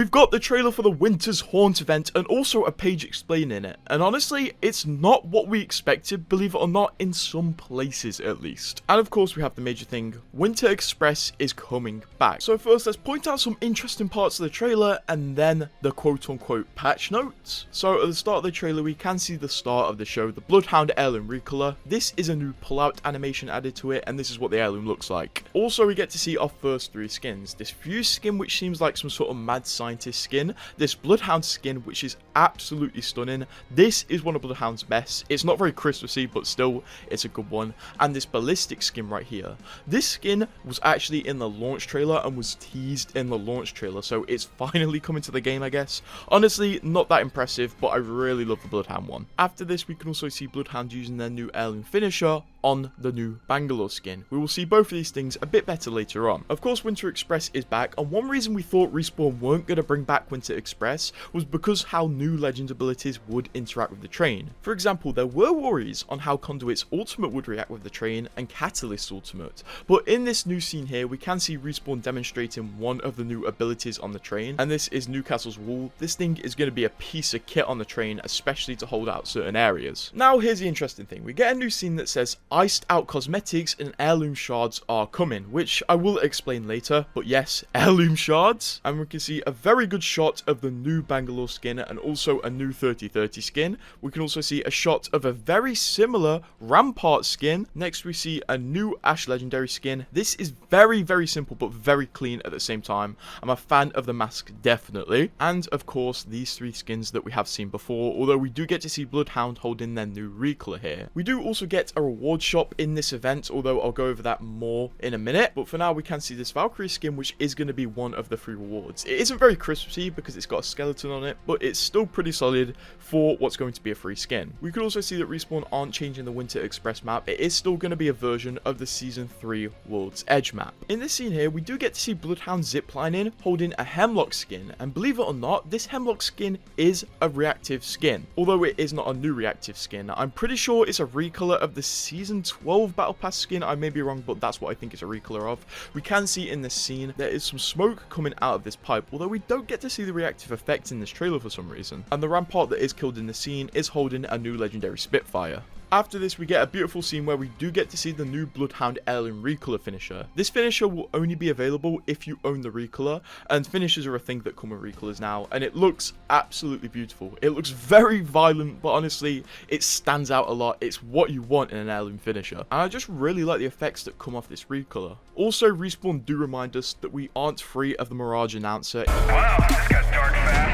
We've got the trailer for the Winter's Haunt event and also a page explaining it. And honestly, it's not what we expected, believe it or not, in some places at least. And of course, we have the major thing, Winter Express is coming back. So first, let's point out some interesting parts of the trailer and then the quote-unquote patch notes. So at the start of the trailer, we can see the start of the show, the Bloodhound Heirloom Recolor. This is a new pull-out animation added to it, and this is what the heirloom looks like. Also, we get to see our first 3 skins. This Fuse skin, which seems like some sort of mad scientist skin, this Bloodhound skin, which is absolutely stunning. This is one of Bloodhound's best. It's not very Christmassy, but still, it's a good one. And this Ballistic skin right here. This skin was actually in the launch trailer and was teased in the launch trailer, so it's finally coming to the game, I guess. Honestly, not that impressive, but I really love the Bloodhound one. After this, we can also see Bloodhound using their new heirloom finisher on the new Bangalore skin. We will see both of these things a bit better later on. Of course, Winter Express is back, and one reason we thought Respawn weren't going to bring back Winter Express was because how new Legends abilities would interact with the train. For example, there were worries on how Conduit's ultimate would react with the train and Catalyst's ultimate, but in this new scene here, we can see Respawn demonstrating one of the new abilities on the train, and this is Newcastle's Wall. This thing is going to be a piece of kit on the train, especially to hold out certain areas. Now, here's the interesting thing. We get a new scene that says iced out cosmetics and heirloom shards are coming, which I will explain later, but yes, heirloom shards. And we can see a very good shot of the new Bangalore skin and also a new 3030 skin. We can also see a shot of a very similar Rampart skin. Next, we see a new Ash Legendary skin. This is very, very simple, but very clean at the same time. I'm a fan of the mask, definitely. And of course, these 3 skins that we have seen before, although we do get to see Bloodhound holding their new Recolor here. We do also get a reward shop in this event, although I'll go over that more in a minute. But for now, we can see this Valkyrie skin, which is going to be one of the 3 rewards. It isn't very Christmassy because it's got a skeleton on it, but it's still pretty solid for what's going to be a free skin. We could also see that Respawn aren't changing the Winter Express map. It is still going to be a version of the Season 3 World's Edge map. In this scene here, we do get to see Bloodhound ziplining, holding a Hemlock skin, and believe it or not, this Hemlock skin is a reactive skin. Although it is not a new reactive skin, I'm pretty sure it's a recolor of the Season 12 Battle Pass skin. I may be wrong, but that's what I think it's a recolor of. We can see in this scene, there is some smoke coming out of this pipe, although we don't get to see the reactive effect in this trailer for some reason. And the Rampart that is killed in the scene is holding a new legendary Spitfire. After this, we get a beautiful scene where we do get to see the new Bloodhound Heirloom Recolor finisher. This finisher will only be available if you own the Recolor, and finishers are a thing that come with Recolors now, and it looks absolutely beautiful. It looks very violent, but honestly, it stands out a lot. It's what you want in an heirloom finisher, and I just really like the effects that come off this Recolor. Also, Respawn do remind us that we aren't free of the Mirage announcer. Wow, this got dark fast.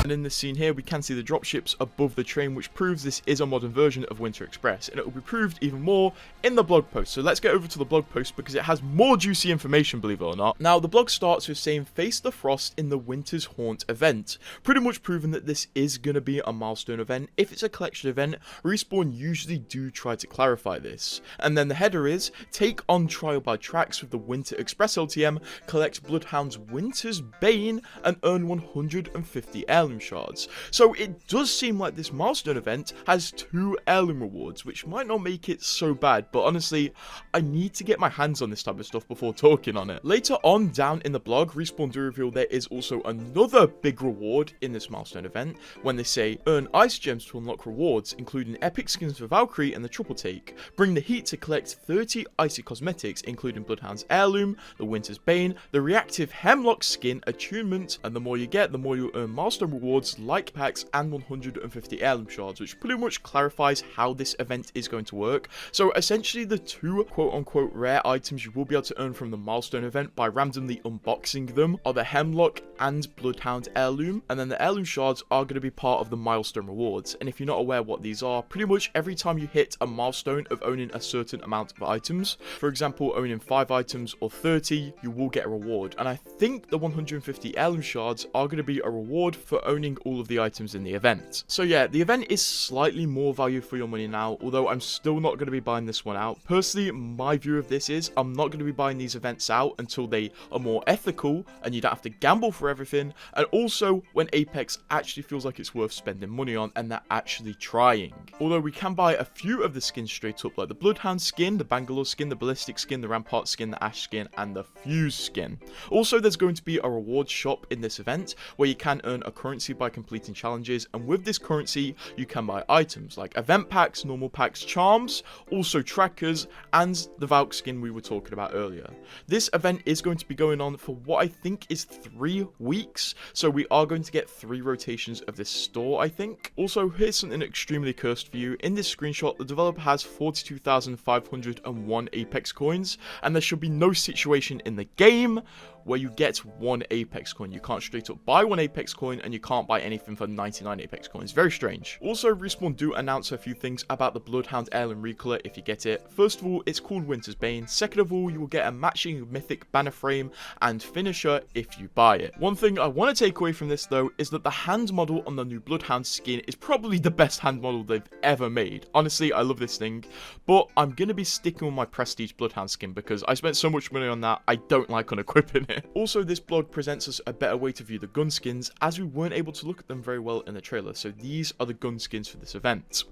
And in this scene here, we can see the dropships above the train, which proves this is a modern version of Winter Express, and it will be proved even more in the blog post. So let's get over to the blog post because it has more juicy information, believe it or not. Now, the blog starts with saying face the frost in the Winter's Haunt event, pretty much proving that this is going to be a milestone event. If it's a collection event, Respawn usually do try to clarify this. And then the header is, take on trial by tracks with the Winter Express LTM, collect Bloodhound's Winter's Bane, and earn 150 heirloom shards. So it does seem like this milestone event has 2 heirloom rewards, which might not make it so bad, but honestly, I need to get my hands on this type of stuff before talking on it. Later on down in the blog, Respawn do reveal there is also another big reward in this milestone event, when they say, earn ice gems to unlock rewards, including epic skins for Valkyrie and the Triple Take. Bring the heat to collect 30 icy cosmetics, including Bloodhound's Heirloom, the Winter's Bane, the reactive Hemlock skin attunement, and the more you get, the more you earn milestone rewards like packs and 150 heirloom shards, which pretty much clarifies how this event is going to work. So essentially, the 2 quote-unquote rare items you will be able to earn from the milestone event by randomly unboxing them are the Hemlock and Bloodhound Heirloom, and then the heirloom shards are going to be part of the milestone rewards. And if you're not aware what these are, pretty much every time you hit a milestone of owning a certain amount of items, for example owning 5 items or 30, you will get a reward. And I think the 150 heirloom shards are going to be a reward for owning all of the items in the event. So yeah, the event is slightly more value for your money now, although I'm still not going to be buying this one out. Personally, my view of this is I'm not going to be buying these events out until they are more ethical and you don't have to gamble for everything, and also when Apex actually feels like it's worth spending money on and they're actually trying. Although we can buy a few of the skins straight up, like the Bloodhound skin, the Bangalore skin, the Ballistic skin, the Rampart skin, the Ash skin, and the Fuse skin. Also, there's going to be a rewards shop in this event where you can earn a currency by completing challenges, and with this currency you can buy items like event packs, normal packs, charms, also trackers, and the Valk skin we were talking about earlier. This event is going to be going on for what I think is 3 weeks, so we are going to get 3 rotations of this store, I think. Also, here's something extremely cursed for you. In this screenshot, the developer has 42,501 Apex coins, and there should be no situation in the game where you get 1 Apex coin. You can't straight up buy 1 Apex coin, and you can't buy anything for 99 Apex coins. Very strange. Also, Respawn do announce a few things about the Bloodhound heirloom recolor if you get it. First of all, it's called Winter's Bane. Second of all, you will get a matching mythic banner frame and finisher if you buy it. One thing I want to take away from this though is that the hand model on the new Bloodhound skin is probably the best hand model they've ever made. Honestly, I love this thing, but I'm going to be sticking with my Prestige Bloodhound skin because I spent so much money on that. I don't like unequipping it. Also, this blog presents us a better way to view the gun skins, as we weren't able to look at them very well in the trailer. So these are the gun skins for this event.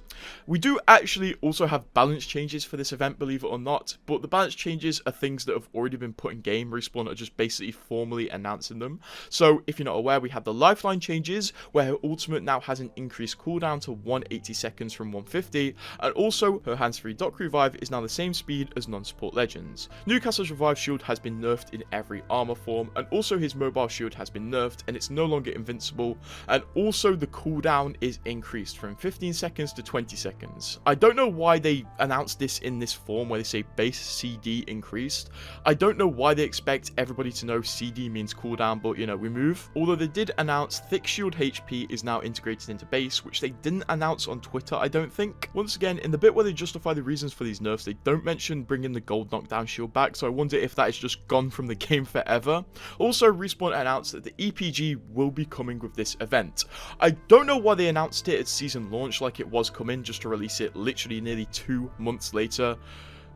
We do actually also have balance changes for this event, believe it or not, but the balance changes are things that have already been put in game. Respawn are just basically formally announcing them. So if you're not aware, we have the lifeline changes where her ultimate now has an increased cooldown to 180 seconds from 150, and also her hands-free dock revive is now the same speed as non-support legends. Newcastle's revive shield has been nerfed in every armor form, and also his mobile shield has been nerfed and it's no longer invincible, and also the cooldown is increased from 15 seconds to 20 seconds. I don't know why they announced this in this form where they say base CD increased. I don't know why they expect everybody to know CD means cooldown, but you know, we move. Although they did announce thick shield HP is now integrated into base, which they didn't announce on Twitter, I don't think. Once again, in the bit where they justify the reasons for these nerfs, they don't mention bringing the gold knockdown shield back, so I wonder if that is just gone from the game forever. Also, Respawn announced that the EPG will be coming with this event. I don't know why they announced it at season launch like it was coming, just to release it literally nearly 2 months later.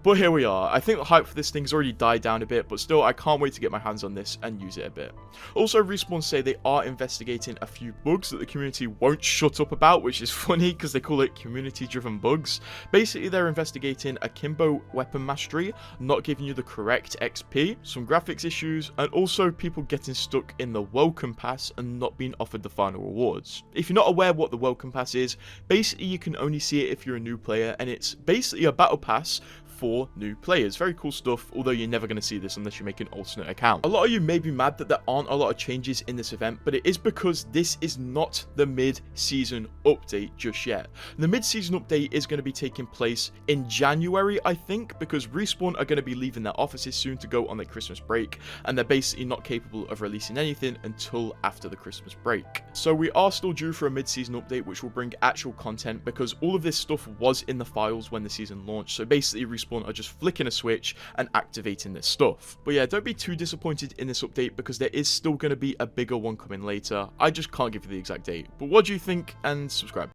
But here we are. I think the hype for this thing's already died down a bit, but still, I can't wait to get my hands on this and use it a bit. Also, Respawn say they are investigating a few bugs that the community won't shut up about, which is funny because they call it community-driven bugs. Basically, they're investigating akimbo weapon mastery, not giving you the correct XP, some graphics issues, and also people getting stuck in the welcome pass and not being offered the final rewards. If you're not aware what the welcome pass is, basically you can only see it if you're a new player, and it's basically a battle pass for new players. Very cool stuff, although you're never going to see this unless you make an alternate account. A lot of you may be mad that there aren't a lot of changes in this event, but it is because this is not the mid-season update just yet. The mid-season update is going to be taking place in January, I think, because Respawn are going to be leaving their offices soon to go on their Christmas break, and they're basically not capable of releasing anything until after the Christmas break. So we are still due for a mid-season update, which will bring actual content, because all of this stuff was in the files when the season launched. So basically, Respawn are just flicking a switch and activating this stuff. But yeah, don't be too disappointed in this update because there is still going to be a bigger one coming later. I just can't give you the exact date. But what do you think? And subscribe.